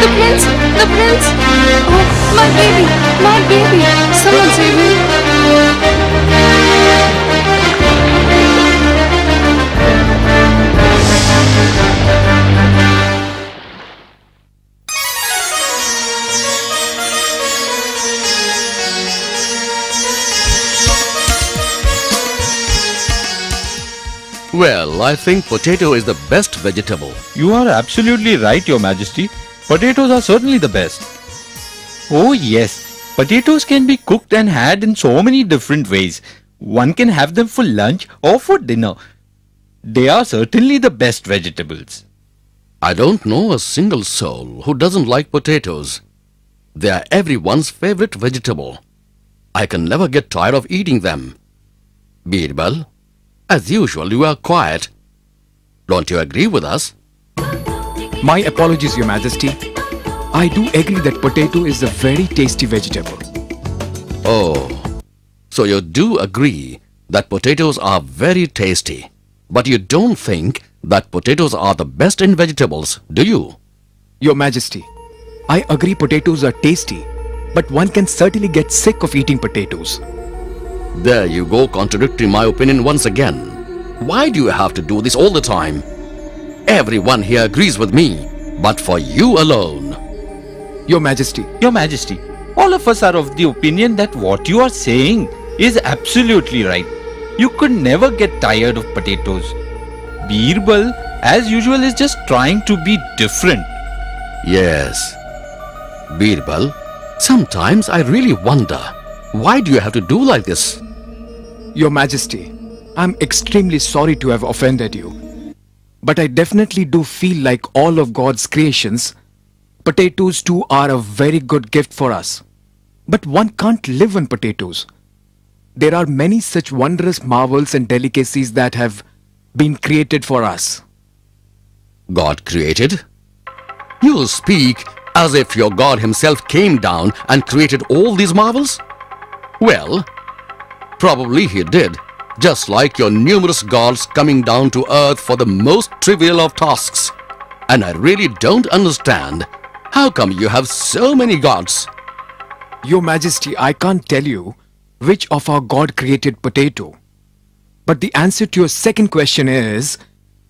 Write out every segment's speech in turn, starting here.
The prince! The prince! Oh, my baby! My baby! Someone save me! Well, I think potato is the best vegetable. You are absolutely right, Your Majesty. Potatoes are certainly the best. Oh yes, potatoes can be cooked and had in so many different ways. One can have them for lunch or for dinner. They are certainly the best vegetables. I don't know a single soul who doesn't like potatoes. They are everyone's favorite vegetable. I can never get tired of eating them. Birbal, as usual, you are quiet. Don't you agree with us? My apologies, Your Majesty. I do agree that potato is a very tasty vegetable. Oh, so you do agree that potatoes are very tasty. But you don't think that potatoes are the best in vegetables, do you? Your Majesty, I agree potatoes are tasty, but one can certainly get sick of eating potatoes. There you go, contradicting my opinion once again. Why do you have to do this all the time? Everyone here agrees with me, but for you alone. Your Majesty, Your Majesty, all of us are of the opinion that what you are saying is absolutely right. You could never get tired of potatoes. Birbal, as usual, is just trying to be different. Yes. Birbal, sometimes I really wonder, why do you have to do like this? Your Majesty, I'm extremely sorry to have offended you. But I definitely do feel like all of God's creations, potatoes too are a very good gift for us. But one can't live on potatoes. There are many such wondrous marvels and delicacies that have been created for us. God created? You speak as if your God himself came down and created all these marvels? Well, probably he did, just like your numerous gods coming down to earth for the most trivial of tasks. And I really don't understand, how come you have so many gods? Your Majesty, I can't tell you which of our God created potato. But the answer to your second question is,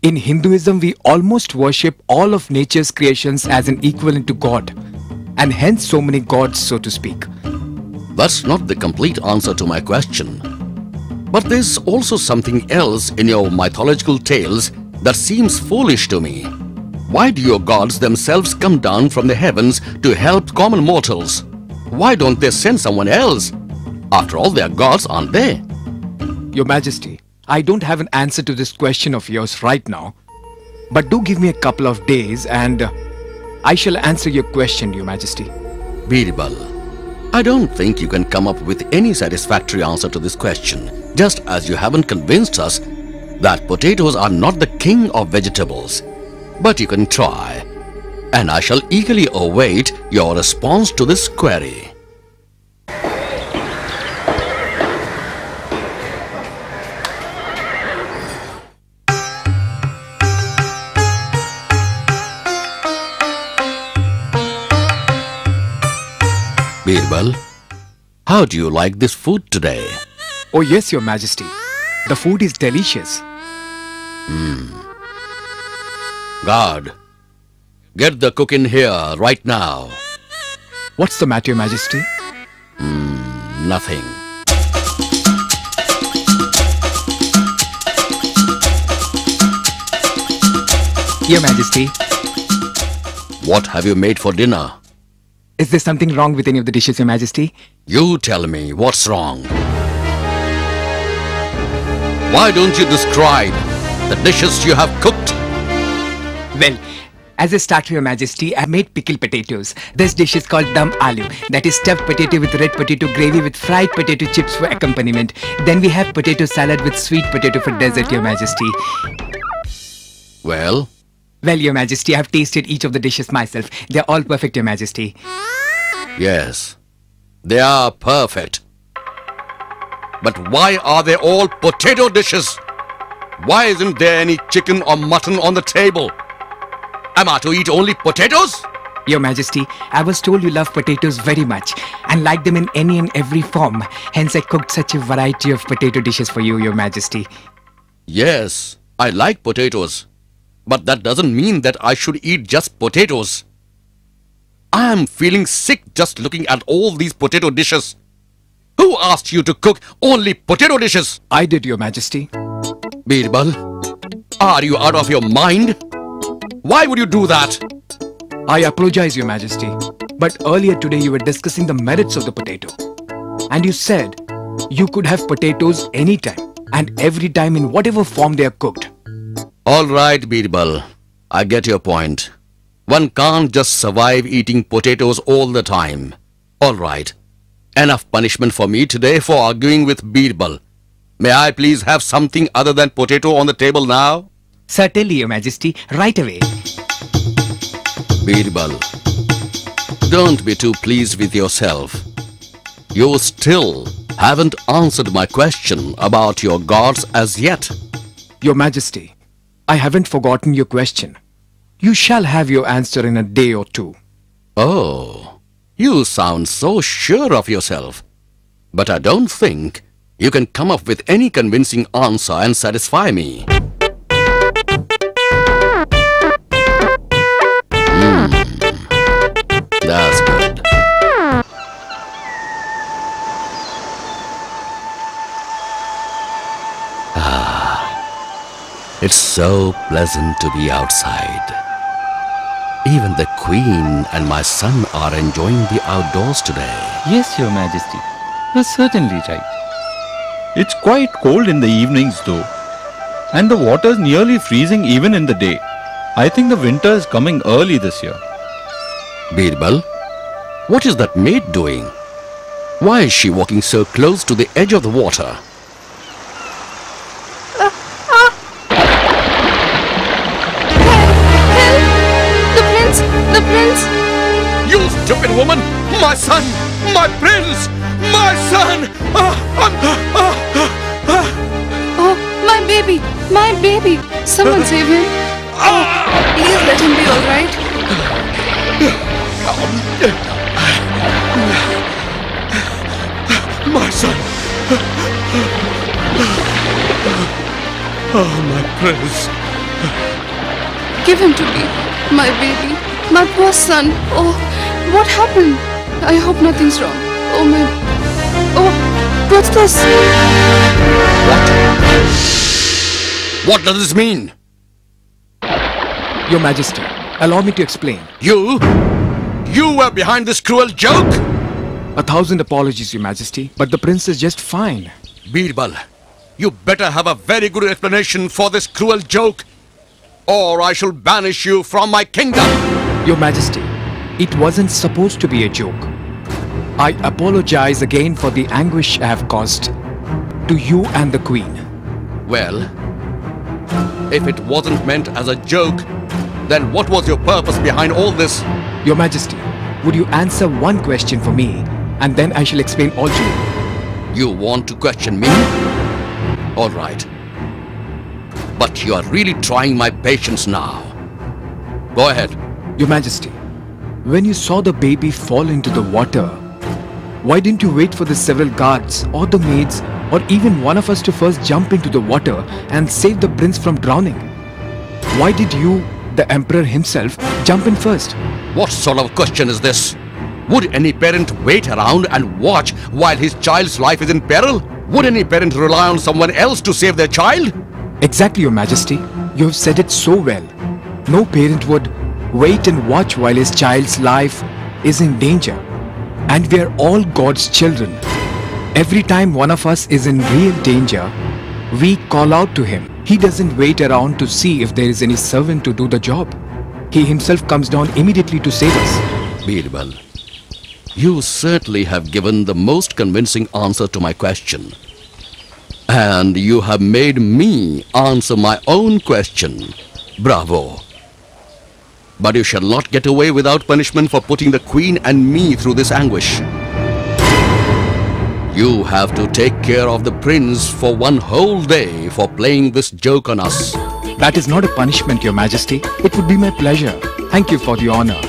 in Hinduism we almost worship all of nature's creations as an equivalent to God, and hence so many gods, so to speak. That's not the complete answer to my question. But there's also something else in your mythological tales that seems foolish to me. Why do your gods themselves come down from the heavens to help common mortals? Why don't they send someone else? After all, they are gods, aren't they? Your Majesty, I don't have an answer to this question of yours right now. But do give me a couple of days and I shall answer your question, Your Majesty. Birbal, I don't think you can come up with any satisfactory answer to this question, just as you haven't convinced us that potatoes are not the king of vegetables. But you can try, and I shall eagerly await your response to this query. Birbal, how do you like this food today? Oh yes, Your Majesty. The food is delicious. Guard, get the cook in here right now. What's the matter, Your Majesty? Nothing. Your Majesty, What have you made for dinner? is there something wrong with any of the dishes, Your Majesty? You tell me what's wrong. Why don't you describe the dishes you have cooked? Well, as a starter, Your Majesty, I made pickled potatoes. This dish is called dum aloo. That is stuffed potato with red potato gravy with fried potato chips for accompaniment. Then we have potato salad with sweet potato for dessert, Your Majesty. Well, Well, Your Majesty, I have tasted each of the dishes myself. They are all perfect, Your Majesty. yes, they are perfect. But why are they all potato dishes? Why isn't there any chicken or mutton on the table? Am I to eat only potatoes? Your Majesty, I was told you love potatoes very much and like them in any and every form. Hence, I cooked such a variety of potato dishes for you, Your Majesty. Yes, I like potatoes. But that doesn't mean that I should eat just potatoes. I am feeling sick just looking at all these potato dishes. Who asked you to cook only potato dishes? I did, Your Majesty. Birbal, are you out of your mind? Why would you do that? I apologize, Your Majesty. But earlier today you were discussing the merits of the potato. And you said you could have potatoes anytime and every time in whatever form they are cooked. All right, Birbal. I get your point. One can't just survive eating potatoes all the time. All right. Enough punishment for me today for arguing with Birbal. May I please have something other than potato on the table now? Certainly, Your Majesty. Right away. Birbal, don't be too pleased with yourself. You still haven't answered my question about your gods as yet. Your Majesty, I haven't forgotten your question. You shall have your answer in a day or two. Oh, you sound so sure of yourself. But I don't think you can come up with any convincing answer and satisfy me. That's good. It's so pleasant to be outside. Even the Queen and my son are enjoying the outdoors today. Yes, Your Majesty. You're certainly right. It's quite cold in the evenings though. And the water's nearly freezing even in the day. I think the winter is coming early this year. Birbal, what is that maid doing? Why is she walking so close to the edge of the water? The prince! You stupid woman! My son! My prince! My son! Oh, my baby! My baby! Someone save him! Oh, please let him be alright. My son! Oh, my prince! Give him to me, my baby. My poor son. Oh, what happened? I hope nothing's wrong. Oh, my... Oh, what's this? What does this mean? Your Majesty, allow me to explain. You were behind this cruel joke? 1,000 apologies, Your Majesty, but the prince is just fine. Birbal, you better have a very good explanation for this cruel joke, or I shall banish you from my kingdom. Your Majesty, it wasn't supposed to be a joke. I apologize again for the anguish I have caused to you and the Queen. Well, if it wasn't meant as a joke, then what was your purpose behind all this? Your Majesty, would you answer one question for me and then I shall explain all to you? You want to question me? All right. But you are really trying my patience now. Go ahead. Your Majesty, when you saw the baby fall into the water, why didn't you wait for the several guards or the maids or even one of us to first jump into the water and save the prince from drowning? Why did you, the emperor himself, jump in first? What sort of question is this? Would any parent wait around and watch while his child's life is in peril? Would any parent rely on someone else to save their child? Exactly, Your Majesty. You have said it so well. No parent would wait and watch while his child's life is in danger. And we are all God's children. Every time one of us is in real danger, we call out to him. He doesn't wait around to see if there is any servant to do the job. He himself comes down immediately to save us. Birbal, you certainly have given the most convincing answer to my question. And you have made me answer my own question. Bravo. But you shall not get away without punishment for putting the Queen and me through this anguish. You have to take care of the prince for one whole day for playing this joke on us. That is not a punishment, Your Majesty. It would be my pleasure. Thank you for the honor.